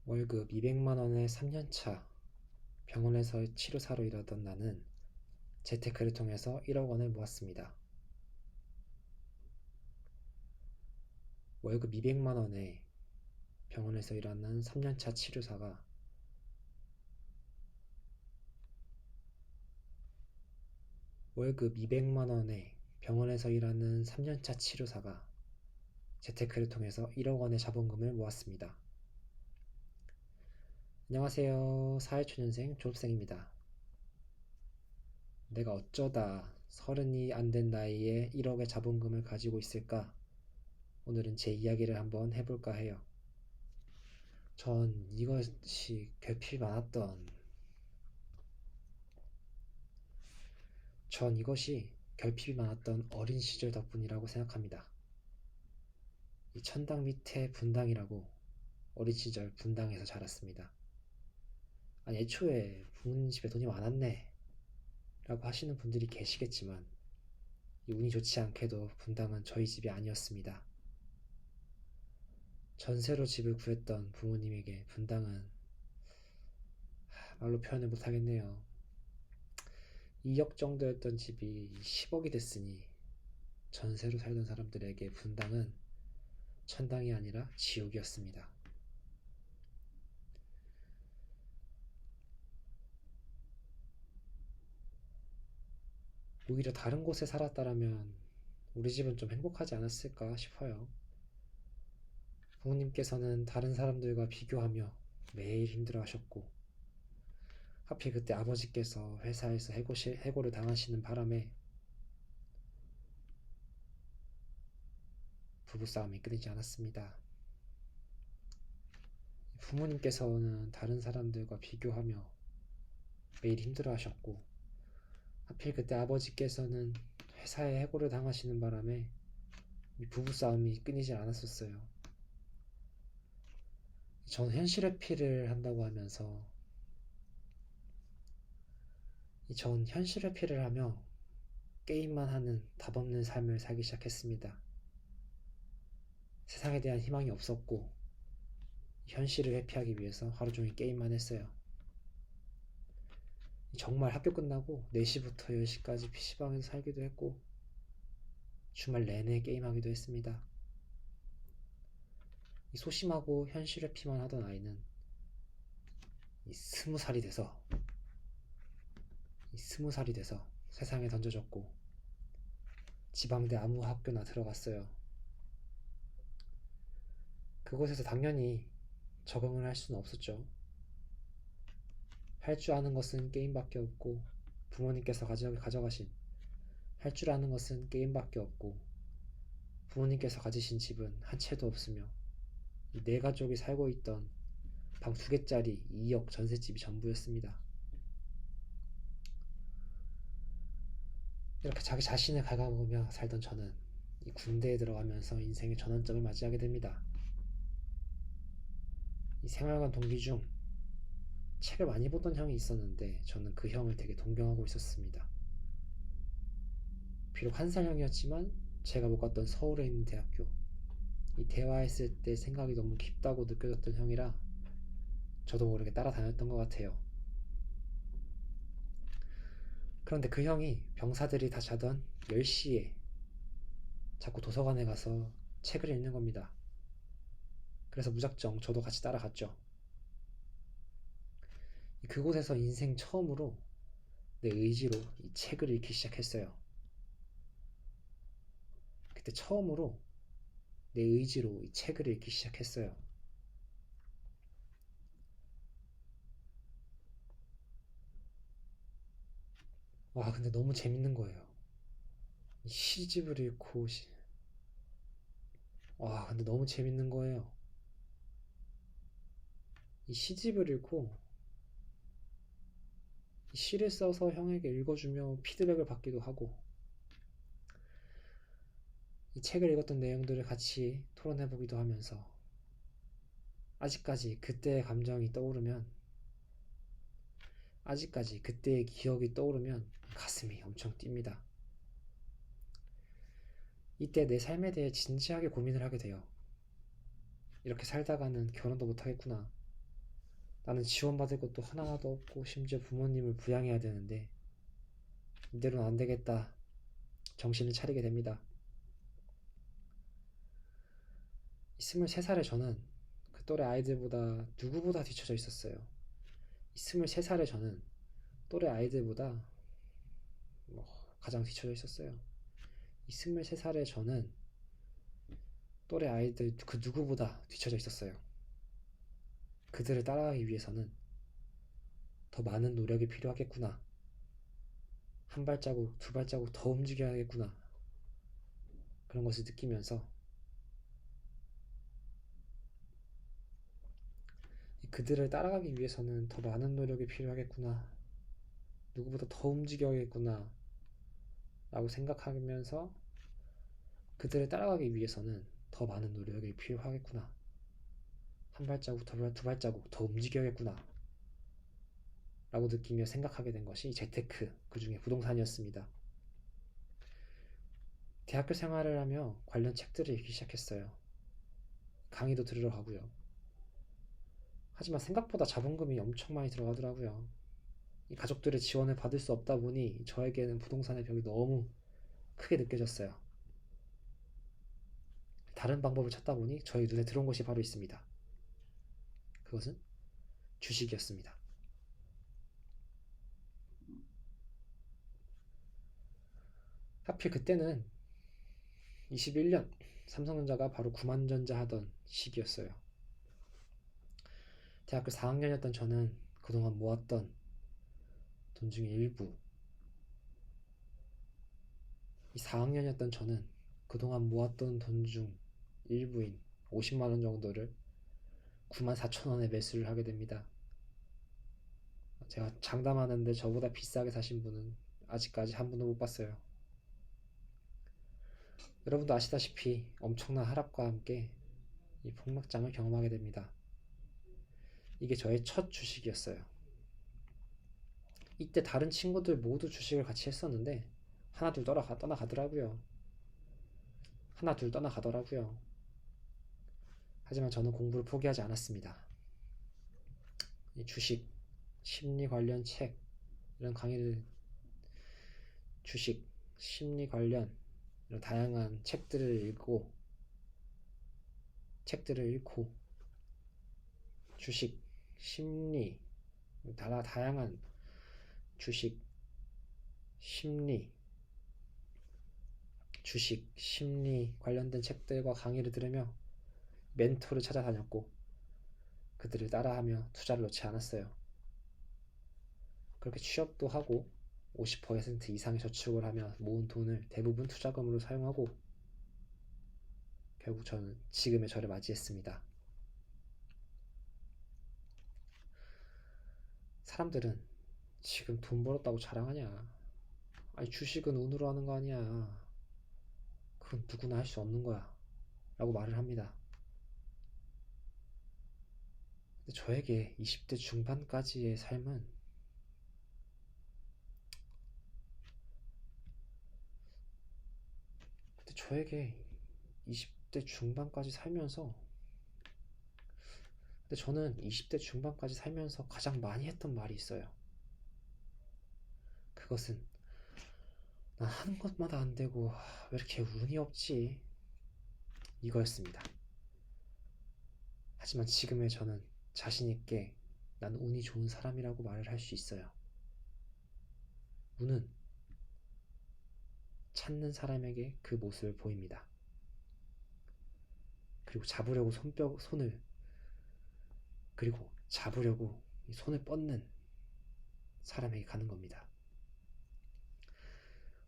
월급 200만 원의 3년차 병원에서 치료사로 일하던 나는 재테크를 통해서 1억 원을 모았습니다. 월급 200만 원에 병원에서 일하는 3년차 치료사가 월급 200만 원에 병원에서 일하는 3년차 치료사가 재테크를 통해서 1억 원의 자본금을 모았습니다. 안녕하세요. 사회초년생 졸업생입니다. 내가 어쩌다 30이 안 된 나이에 1억의 자본금을 가지고 있을까? 오늘은 제 이야기를 한번 해볼까 해요. 전 이것이 결핍이 많았던 어린 시절 덕분이라고 생각합니다. 이 천당 밑에 분당이라고 어린 시절 분당에서 자랐습니다. 아니 애초에 부모님 집에 돈이 많았네 라고 하시는 분들이 계시겠지만 이 운이 좋지 않게도 분당은 저희 집이 아니었습니다. 전세로 집을 구했던 부모님에게 분당은 말로 표현을 못하겠네요. 2억 정도였던 집이 10억이 됐으니 전세로 살던 사람들에게 분당은 천당이 아니라 지옥이었습니다. 오히려 다른 곳에 살았다라면 우리 집은 좀 행복하지 않았을까 싶어요. 부모님께서는 다른 사람들과 비교하며 매일 힘들어하셨고 하필 그때 아버지께서 회사에서 해고를 당하시는 바람에 부부싸움이 끊이지 않았습니다. 부모님께서는 다른 사람들과 비교하며 매일 힘들어하셨고 하필 그때 아버지께서는 회사에 해고를 당하시는 바람에 부부싸움이 끊이지 않았었어요. 전 현실 회피를 한다고 하면서 전 현실 회피를 하며 게임만 하는 답없는 삶을 살기 시작했습니다. 세상에 대한 희망이 없었고 현실을 회피하기 위해서 하루 종일 게임만 했어요. 정말 학교 끝나고 4시부터 10시까지 PC방에서 살기도 했고 주말 내내 게임하기도 했습니다. 소심하고 현실 회피만 하던 아이는 20살이 돼서 세상에 던져졌고 지방대 아무 학교나 들어갔어요. 그곳에서 당연히 적응을 할 수는 없었죠. 할 줄 아는 것은 게임밖에 없고 부모님께서 가져가신 할 줄 아는 것은 게임밖에 없고 부모님께서 가지신 집은 한 채도 없으며 이 네 가족이 살고 있던 방 2개짜리 2억 전셋집이 전부였습니다. 이렇게 자기 자신을 갉아먹으며 살던 저는 이 군대에 들어가면서 인생의 전환점을 맞이하게 됩니다. 이 생활관 동기 중 책을 많이 보던 형이 있었는데 저는 그 형을 되게 동경하고 있었습니다. 비록 한 살 형이었지만 제가 못 갔던 서울에 있는 대학교, 이 대화했을 때 생각이 너무 깊다고 느껴졌던 형이라 저도 모르게 따라다녔던 것 같아요. 그런데 그 형이 병사들이 다 자던 10시에 자꾸 도서관에 가서 책을 읽는 겁니다. 그래서 무작정 저도 같이 따라갔죠. 그곳에서 인생 처음으로 내 의지로 이 책을 읽기 시작했어요. 그때 처음으로 내 의지로 이 책을 읽기 시작했어요. 와, 근데 너무 재밌는 거예요. 시집을 읽고 와, 근데 너무 재밌는 거예요. 이 시집을 읽고 시를 써서 형에게 읽어주며 피드백을 받기도 하고 이 책을 읽었던 내용들을 같이 토론해보기도 하면서 아직까지 그때의 기억이 떠오르면 가슴이 엄청 뜁니다. 이때 내 삶에 대해 진지하게 고민을 하게 돼요. 이렇게 살다가는 결혼도 못하겠구나. 나는 지원받을 것도 하나도 없고 심지어 부모님을 부양해야 되는데 이대로는 안 되겠다. 정신을 차리게 됩니다. 23살의 저는 그 또래 아이들보다 누구보다 뒤처져 있었어요. 23살의 저는 또래 아이들보다 가장 뒤처져 있었어요. 23살의 저는 또래 아이들 그 누구보다 뒤처져 있었어요. 그들을 따라가기 위해서는 더 많은 노력이 필요하겠구나. 한 발자국, 두 발자국 더 움직여야겠구나. 그런 것을 느끼면서 그들을 따라가기 위해서는 더 많은 노력이 필요하겠구나. 누구보다 더 움직여야겠구나. 라고 생각하면서 그들을 따라가기 위해서는 더 많은 노력이 필요하겠구나. 한 발자국, 두 발자국 더 움직여야겠구나. 라고 느끼며 생각하게 된 것이 재테크, 그 중에 부동산이었습니다. 대학교 생활을 하며 관련 책들을 읽기 시작했어요. 강의도 들으러 가고요. 하지만 생각보다 자본금이 엄청 많이 들어가더라고요. 이 가족들의 지원을 받을 수 없다 보니 저에게는 부동산의 벽이 너무 크게 느껴졌어요. 다른 방법을 찾다 보니 저희 눈에 들어온 것이 바로 있습니다. 그것은 주식이었습니다. 하필 그때는 21년 삼성전자가 바로 구만전자 하던 시기였어요. 대학교 4학년이었던 저는 그동안 모았던 돈 중에 일부, 이 4학년이었던 저는 그동안 모았던 돈 중 일부인 50만원 정도를 94,000원에 매수를 하게 됩니다. 제가 장담하는데 저보다 비싸게 사신 분은 아직까지 한 분도 못 봤어요. 여러분도 아시다시피 엄청난 하락과 함께 이 폭락장을 경험하게 됩니다. 이게 저의 첫 주식이었어요. 이때 다른 친구들 모두 주식을 같이 했었는데 하나 둘 떠나가더라고요. 하나 둘 떠나가더라고요. 하지만 저는 공부를 포기하지 않았습니다. 이 주식, 심리 관련 책, 이런 강의를, 주식, 심리 관련 이런 다양한 책들을 읽고 주식, 심리, 다양한 주식, 심리, 관련된 책들과 강의를 들으며 멘토를 찾아다녔고 그들을 따라하며 투자를 놓지 않았어요. 그렇게 취업도 하고 50% 이상의 저축을 하며 모은 돈을 대부분 투자금으로 사용하고 결국 저는 지금의 저를 맞이했습니다. 사람들은 지금 돈 벌었다고 자랑하냐? 아니 주식은 운으로 하는 거 아니야. 그건 누구나 할 수 없는 거야. 라고 말을 합니다. 근데 저에게 20대 중반까지의 삶은 저에게 20대 중반까지 살면서 근데 저는 20대 중반까지 살면서 가장 많이 했던 말이 있어요. 그것은 난 하는 것마다 안 되고 왜 이렇게 운이 없지? 이거였습니다. 하지만 지금의 저는 자신 있게 난 운이 좋은 사람이라고 말을 할 수 있어요. 운은 찾는 사람에게 그 모습을 보입니다. 그리고 잡으려고 손을 뻗는 사람에게 가는 겁니다.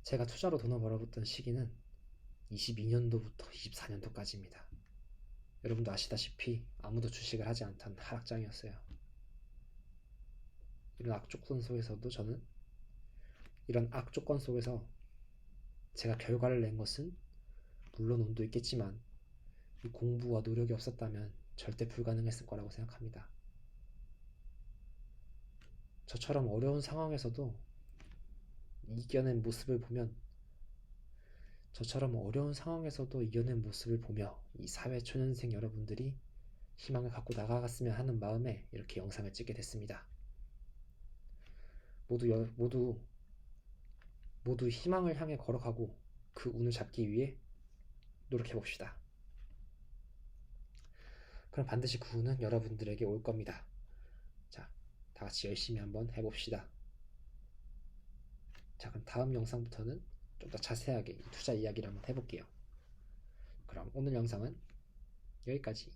제가 투자로 돈을 벌어봤던 시기는 22년도부터 24년도까지입니다. 여러분도 아시다시피 아무도 주식을 하지 않던 하락장이었어요. 이런 악조건 속에서 제가 결과를 낸 것은 물론 운도 있겠지만 이 공부와 노력이 없었다면 절대 불가능했을 거라고 생각합니다. 저처럼 어려운 상황에서도 이겨낸 모습을 보며 이 사회 초년생 여러분들이 희망을 갖고 나아갔으면 하는 마음에 이렇게 영상을 찍게 됐습니다. 모두 희망을 향해 걸어가고 그 운을 잡기 위해 노력해 봅시다. 그럼 반드시 그 운은 여러분들에게 올 겁니다. 자, 다 같이 열심히 한번 해봅시다. 자, 그럼 다음 영상부터는 좀 더 자세하게 이 투자 이야기를 한번 해볼게요. 그럼 오늘 영상은 여기까지.